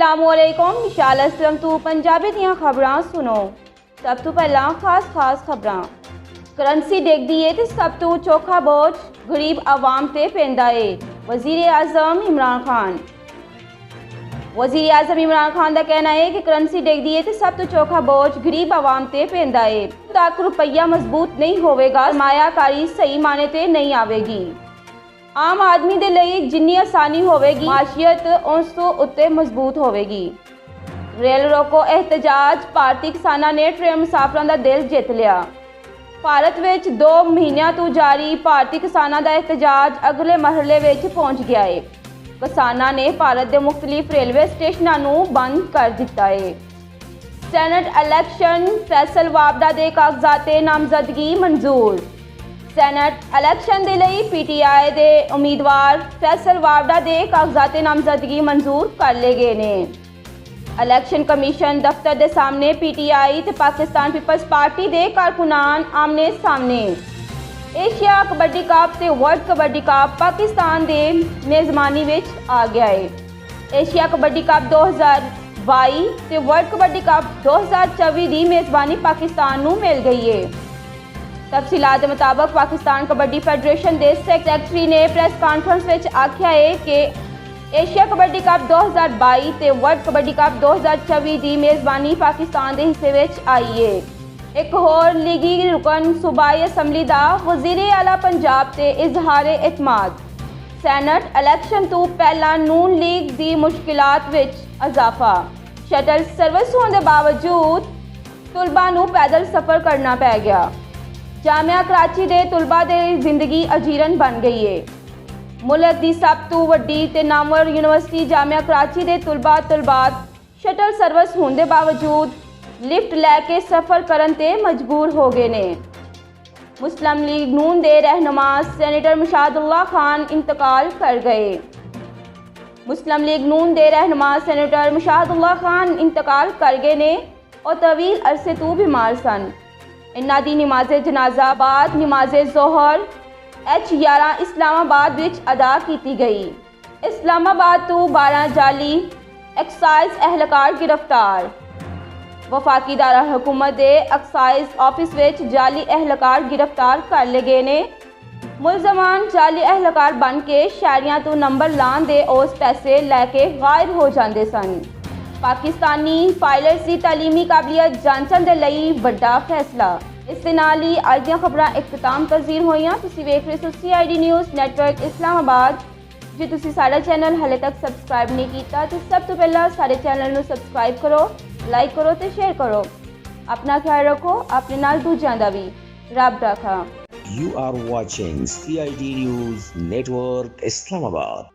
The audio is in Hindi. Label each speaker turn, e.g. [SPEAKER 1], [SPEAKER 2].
[SPEAKER 1] अस्सलामुअलैकुम निशाल असलम तू पंजाबी दियां खबरां सुनो। सब तो पहला खास खबरां। करंसी डिगदी है तो सब तो चौखा बोझ गरीब आवाम ते पैंदा है। वज़ीर आज़म इमरान खान का कहना है कि करंसी डिगदी है तो सब तो चौखा बोझ गरीब आवाम ते पैंदा है। तक रुपया मजबूत नहीं होवेगा, सरमायाकारी सही माने ते नहीं आवेगी। आम आदमी दे लई जिन्नी आसानी होवेगी, माशियत उस तो उत्ते मजबूत होवेगी। रेल रोको एहतजाज, भारतीय किसानां ने ट्रेन मुसाफरां दा दिल जित लिया। भारत विच 2 महीनों तो जारी भारतीय किसानां दा एहतजाज अगले मरहले विच पहुंच गया है। किसानां ने भारत दे मुख्तलिफ रेलवे स्टेशनां नूं बंद कर दिता है। सैनेट इलैक्शन फैसल वापडा दे कागजात ते नामजदगी मंजूर। सैनेट इलैक्शन दे लई पीटीआई दे उम्मीदवार फैसल वापडा दे कागजात नामजदगी मंजूर कर ले गए ने। इलैक्शन कमीशन दफ्तर दे सामने पीटीआई ते पाकिस्तान पीपल्स पार्टी दे कारकुनान आमने सामने। एशिया कबड्डी कप ते वर्ल्ड कबड्डी कप पाकिस्तान दे मेज़बानी विच आ गया है। एशिया कबड्डी कप 2022 ते वर्ल्ड कबड्डी कप 2024 दी मेज़बानी पाकिस्तान नूं मिल गई है। तफसीलात के मुताबिक पाकिस्तान कबड्डी फेडरेशन के सैकटरी ने प्रेस कॉन्फ्रेंस में आख्या है कि एशिया कबड्डी कप 2022 ते वर्ल्ड कबड्डी कप 2024 की मेज़बानी पाकिस्तान के हिस्से में आई है। एक होर लीगी रुकन सूबाई असैम्बली का वज़ीर आला पंजाब ते इजहार एतमाद। सैनेट इलैक्शन तो पहला नून लीग की मुश्किलात विच इजाफा। शटल सर्विस होने के बावजूद तुलबा नूं पैदल सफ़र करना पै गया। जामिया कराची दे तुलबा दे जिंदगी अजीरन बन गई है। मुल्क की सब तो वड्डी ते नामवर यूनिवर्सिटी जामिया कराची दे तलबात शटल सर्विस होने के बावजूद लिफ्ट लैके सफ़र करन ते मजबूर हो गए ने। मुस्लिम लीग नून दे रहनुमा सेनेटर मुशादुल्लाह खान इंतकाल कर गए। मुस्लिम लीग नून दे रहनुमा सेनेटर मुशादुल्लाह खान इंतकाल कर गए ने और तवील अरसे तो बीमार सन। इन्हां दी नमाज़े जनाजा बाद नमाज़े जोहर H11 इस्लामाबाद विच अदा की गई। इस्लामाबाद तो 12 जाली एक्साइज एहलकार गिरफ्तार। वफाकी दारा हुकूमत दे एक्साइज ऑफिस विच जाली एहलकार गिरफ्तार कर ले गए ने। मुलजमान जाली एहलकार बन के शहरियां तो नंबर लान दे उस पैसे लैके गायब हो जाते सन। पाकिस्तानी पायलट्स की तालीमी काबलियत जांचण दे लई वड्डा फैसला। इस दे नाल ही अज दीयां खबरां इख्तिताम पज़ीर होईयां। तुसीं वेख रहे हो CID न्यूज़ नैटवर्क इस्लामाबाद। जे तुसीं साडा चैनल हाले तक सबसक्राइब नहीं कीता तो सब तो पहला साडे चैनल नूं सबसक्राइब करो, लाइक करो तो शेयर करो। अपना ख्याल रखो, अपने नाल दूजियां दा भी। रब रखा।
[SPEAKER 2] You are watching CID News Network Islamabad.